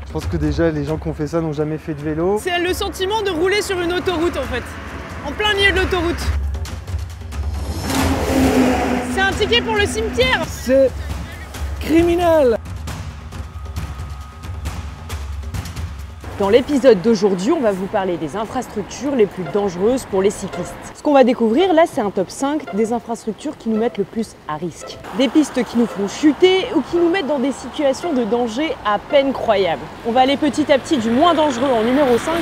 Je pense que déjà les gens qui ont fait ça n'ont jamais fait de vélo. C'est le sentiment de rouler sur une autoroute en fait, en plein milieu de l'autoroute. C'est un ticket pour le cimetière. C'est criminel. Dans l'épisode d'aujourd'hui, on va vous parler des infrastructures les plus dangereuses pour les cyclistes. Ce qu'on va découvrir là, c'est un top 5 des infrastructures qui nous mettent le plus à risque. Des pistes qui nous font chuter ou qui nous mettent dans des situations de danger à peine croyables. On va aller petit à petit du moins dangereux en numéro 5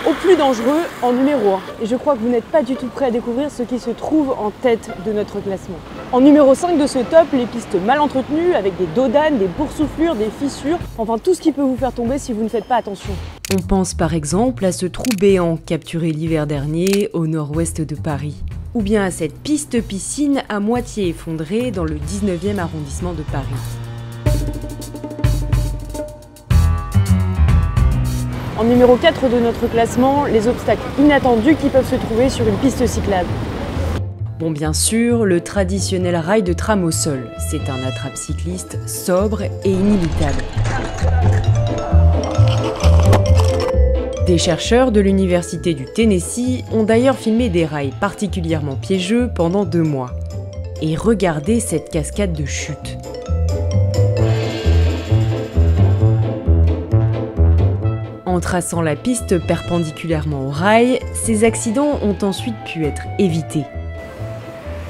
au plus dangereux en numéro 1. Et je crois que vous n'êtes pas du tout prêts à découvrir ce qui se trouve en tête de notre classement. En numéro 5 de ce top, les pistes mal entretenues avec des dos d'âne, des boursouflures, des fissures, enfin tout ce qui peut vous faire tomber si vous ne faites pas attention. On pense par exemple à ce trou béant capturé l'hiver dernier au nord-ouest de Paris. Ou bien à cette piste-piscine à moitié effondrée dans le 19e arrondissement de Paris. En numéro 4 de notre classement, les obstacles inattendus qui peuvent se trouver sur une piste cyclable. Bon, bien sûr, le traditionnel rail de tram au sol. C'est un attrape cycliste sobre et inimitable. Des chercheurs de l'université du Tennessee ont d'ailleurs filmé des rails particulièrement piégeux pendant 2 mois. Et regardez cette cascade de chute. En traçant la piste perpendiculairement au rail, ces accidents ont ensuite pu être évités.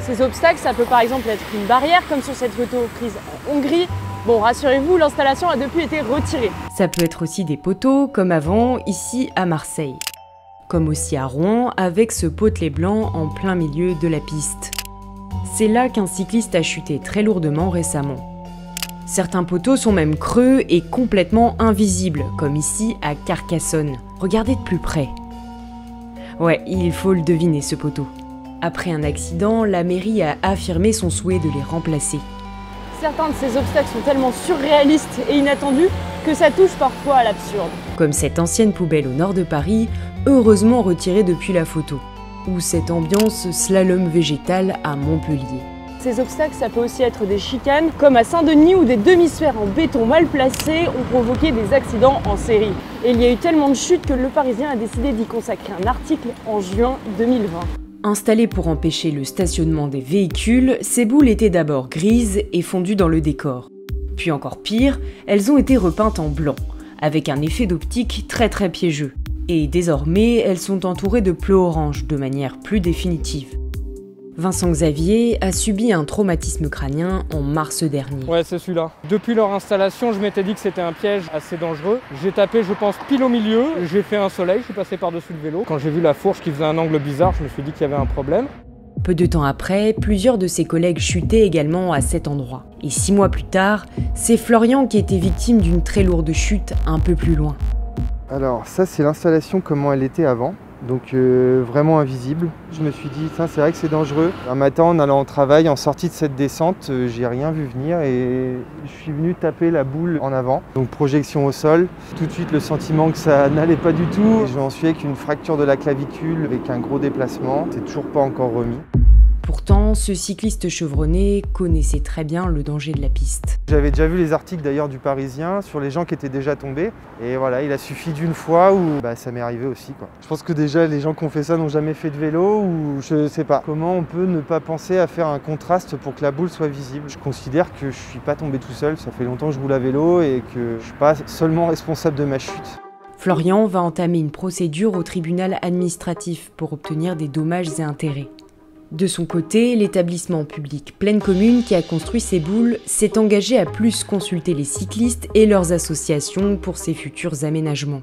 Ces obstacles, ça peut par exemple être une barrière, comme sur cette photo prise en Hongrie. Bon, rassurez-vous, l'installation a depuis été retirée. Ça peut être aussi des poteaux, comme avant, ici à Marseille. Comme aussi à Rouen, avec ce potelet blanc en plein milieu de la piste. C'est là qu'un cycliste a chuté très lourdement récemment. Certains poteaux sont même creux et complètement invisibles, comme ici à Carcassonne. Regardez de plus près. Ouais, il faut le deviner ce poteau. Après un accident, la mairie a affirmé son souhait de les remplacer. Certains de ces obstacles sont tellement surréalistes et inattendus que ça touche parfois à l'absurde. Comme cette ancienne poubelle au nord de Paris, heureusement retirée depuis la photo. Ou cette ambiance slalom végétal à Montpellier. Ces obstacles, ça peut aussi être des chicanes, comme à Saint-Denis où des demi-sphères en béton mal placées ont provoqué des accidents en série. Et il y a eu tellement de chutes que Le Parisien a décidé d'y consacrer un article en juin 2020. Installées pour empêcher le stationnement des véhicules, ces boules étaient d'abord grises et fondues dans le décor. Puis encore pire, elles ont été repeintes en blanc, avec un effet d'optique très piégeux. Et désormais, elles sont entourées de pleux orange de manière plus définitive. Vincent Xavier a subi un traumatisme crânien en mars dernier. Ouais, c'est celui-là. Depuis leur installation, je m'étais dit que c'était un piège assez dangereux. J'ai tapé, je pense, pile au milieu. J'ai fait un soleil, je suis passé par-dessus le vélo. Quand j'ai vu la fourche qui faisait un angle bizarre, je me suis dit qu'il y avait un problème. Peu de temps après, plusieurs de ses collègues chutaient également à cet endroit. Et 6 mois plus tard, c'est Florian qui était victime d'une très lourde chute un peu plus loin. Alors ça c'est l'installation comment elle était avant. Donc vraiment invisible. Je me suis dit, c'est vrai que c'est dangereux. Un matin, en allant au travail, en sortie de cette descente, j'ai rien vu venir et je suis venu taper la boule en avant. Donc projection au sol. Tout de suite, le sentiment que ça n'allait pas du tout. Je m'en suis avec une fracture de la clavicule avec un gros déplacement. C'est toujours pas encore remis. Pourtant, ce cycliste chevronné connaissait très bien le danger de la piste. J'avais déjà vu les articles d'ailleurs du Parisien sur les gens qui étaient déjà tombés. Et voilà, il a suffi d'une fois où ça m'est arrivé aussi, quoi. Je pense que déjà les gens qui ont fait ça n'ont jamais fait de vélo ou je sais pas. Comment on peut ne pas penser à faire un contraste pour que la boule soit visible? Je considère que je suis pas tombé tout seul. Ça fait longtemps que je roule à vélo et que je suis pas seulement responsable de ma chute. Florian va entamer une procédure au tribunal administratif pour obtenir des dommages et intérêts. De son côté, l'établissement public Pleine Commune qui a construit ces boules s'est engagé à plus consulter les cyclistes et leurs associations pour ses futurs aménagements.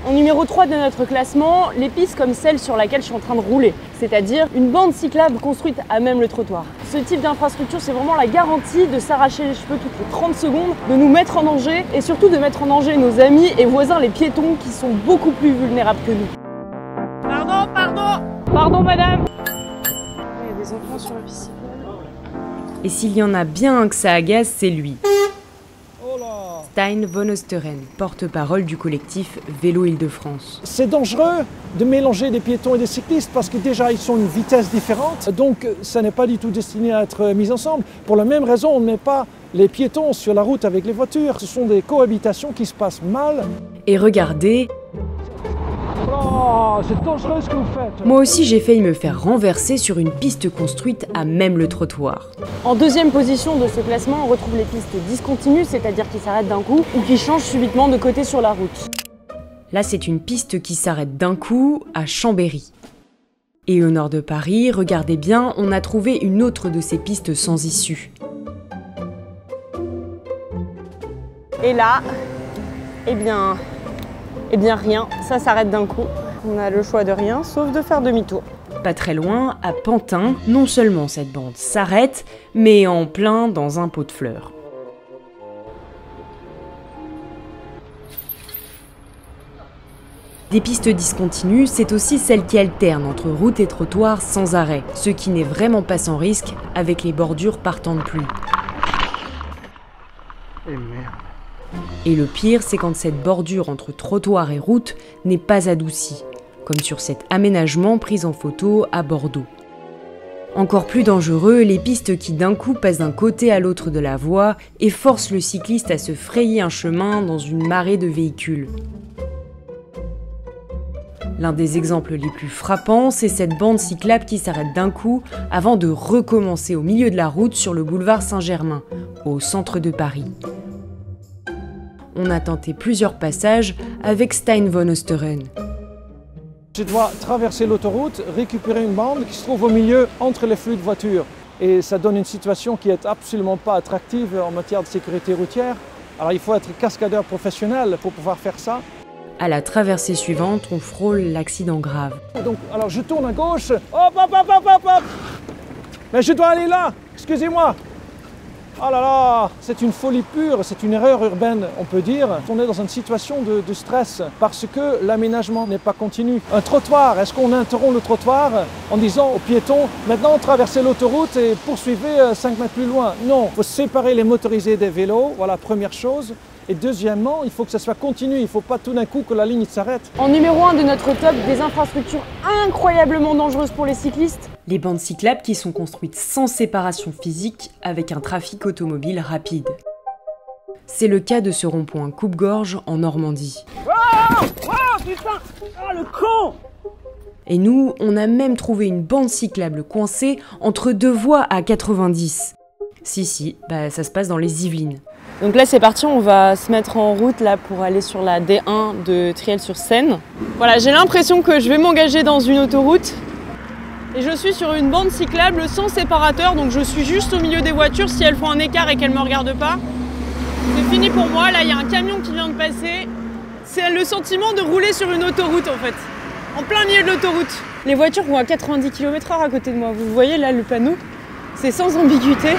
En numéro 3 de notre classement, les pistes comme celle sur laquelle je suis en train de rouler, c'est-à-dire une bande cyclable construite à même le trottoir. Ce type d'infrastructure, c'est vraiment la garantie de s'arracher les cheveux toutes les 30 secondes, de nous mettre en danger et surtout de mettre en danger nos amis et voisins les piétons qui sont beaucoup plus vulnérables que nous. Pardon madame. Il y a des enfants sur la piste cyclable. Et s'il y en a bien un que ça agace, c'est lui. Oh là! Stijn van Oosteren, porte-parole du collectif Vélo Île-de-France. C'est dangereux de mélanger des piétons et des cyclistes parce que déjà ils sont une vitesse différente, donc ça n'est pas du tout destiné à être mis ensemble. Pour la même raison, on ne met pas les piétons sur la route avec les voitures. Ce sont des cohabitations qui se passent mal. Et regardez, oh, c'est dangereux ce que vous faites. Moi aussi j'ai failli me faire renverser sur une piste construite à même le trottoir. En deuxième position de ce classement, on retrouve les pistes discontinues, c'est-à-dire qui s'arrêtent d'un coup ou qui changent subitement de côté sur la route. Là c'est une piste qui s'arrête d'un coup à Chambéry. Et au nord de Paris, regardez bien, on a trouvé une autre de ces pistes sans issue. Et là, eh bien rien, ça s'arrête d'un coup. On a le choix de rien, sauf de faire demi-tour. Pas très loin, à Pantin, non seulement cette bande s'arrête, mais en plein dans un pot de fleurs. Des pistes discontinues, c'est aussi celles qui alternent entre route et trottoir sans arrêt, ce qui n'est vraiment pas sans risque avec les bordures partant de pluie. Et merde. Et le pire, c'est quand cette bordure entre trottoir et route n'est pas adoucie, comme sur cet aménagement pris en photo à Bordeaux. Encore plus dangereux, les pistes qui d'un coup passent d'un côté à l'autre de la voie et forcent le cycliste à se frayer un chemin dans une marée de véhicules. L'un des exemples les plus frappants, c'est cette bande cyclable qui s'arrête d'un coup avant de recommencer au milieu de la route sur le boulevard Saint-Germain, au centre de Paris. On a tenté plusieurs passages avec Stijn van Oosteren. Je dois traverser l'autoroute, récupérer une bande qui se trouve au milieu entre les flux de voitures. Et ça donne une situation qui n'est absolument pas attractive en matière de sécurité routière. Alors il faut être cascadeur professionnel pour pouvoir faire ça. À la traversée suivante, on frôle l'accident grave. Donc, alors je tourne à gauche. Hop, hop, hop, hop, hop, hop. Mais je dois aller là, excusez-moi. Oh là là, c'est une folie pure, c'est une erreur urbaine, on peut dire. On est dans une situation de stress parce que l'aménagement n'est pas continu. Un trottoir, est-ce qu'on interrompt le trottoir en disant aux piétons « Maintenant, traversez l'autoroute et poursuivez 5 mètres plus loin ». Non, il faut séparer les motorisés des vélos, voilà, première chose. Et deuxièmement, il faut que ça soit continu, il ne faut pas tout d'un coup que la ligne s'arrête. En numéro 1 de notre top, des infrastructures incroyablement dangereuses pour les cyclistes. Les bandes cyclables qui sont construites sans séparation physique avec un trafic automobile rapide. C'est le cas de ce rond-point coupe-gorge en Normandie. Oh, putain! Ah, le con! Et nous, on a même trouvé une bande cyclable coincée entre deux voies à 90. Si, ça se passe dans les Yvelines. Donc là c'est parti, on va se mettre en route là pour aller sur la D1 de Triel-sur-Seine. Voilà, j'ai l'impression que je vais m'engager dans une autoroute. Et je suis sur une bande cyclable sans séparateur, donc je suis juste au milieu des voitures. Si elles font un écart et qu'elles ne me regardent pas, c'est fini pour moi. Là il y a un camion qui vient de passer. C'est le sentiment de rouler sur une autoroute en fait, en plein milieu de l'autoroute. Les voitures vont à 90 km/h à côté de moi. Vous voyez là le panneau, c'est sans ambiguïté.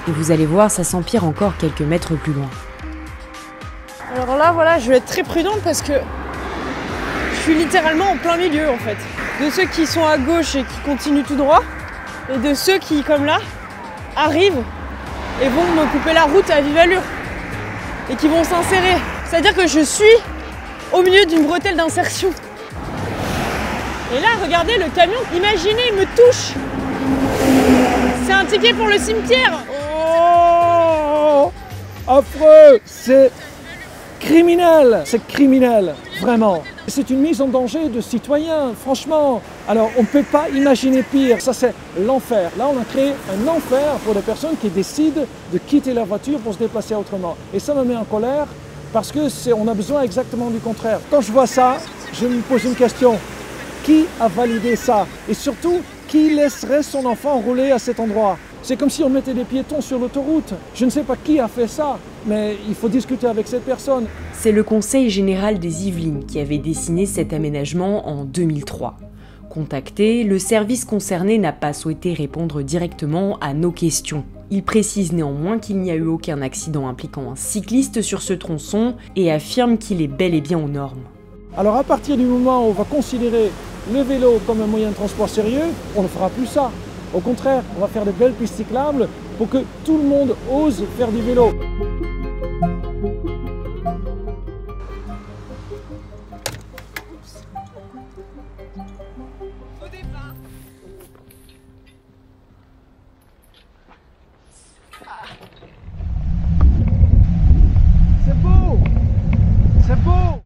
Et vous allez voir, ça s'empire encore quelques mètres plus loin. Alors là, voilà, je vais être très prudente parce que je suis littéralement en plein milieu en fait. De ceux qui sont à gauche et qui continuent tout droit, et de ceux qui, comme là, arrivent et vont me couper la route à vive allure et qui vont s'insérer. C'est-à-dire que je suis au milieu d'une bretelle d'insertion. Et là, regardez le camion, imaginez, il me touche. C'est un ticket pour le cimetière. Oh, affreux, c'est criminel, vraiment. C'est une mise en danger de citoyens, franchement. Alors, on ne peut pas imaginer pire, ça c'est l'enfer. Là, on a créé un enfer pour les personnes qui décident de quitter leur voiture pour se déplacer autrement. Et ça me met en colère parce qu'on a besoin exactement du contraire. Quand je vois ça, je me pose une question. Qui a validé ça? Et surtout, qui laisserait son enfant rouler à cet endroit? C'est comme si on mettait des piétons sur l'autoroute. Je ne sais pas qui a fait ça, mais il faut discuter avec cette personne. C'est le Conseil général des Yvelines qui avait dessiné cet aménagement en 2003. Contacté, le service concerné n'a pas souhaité répondre directement à nos questions. Il précise néanmoins qu'il n'y a eu aucun accident impliquant un cycliste sur ce tronçon et affirme qu'il est bel et bien aux normes. Alors à partir du moment où on va considérer le vélo comme un moyen de transport sérieux, on ne fera plus ça. Au contraire, on va faire de belles pistes cyclables pour que tout le monde ose faire du vélo.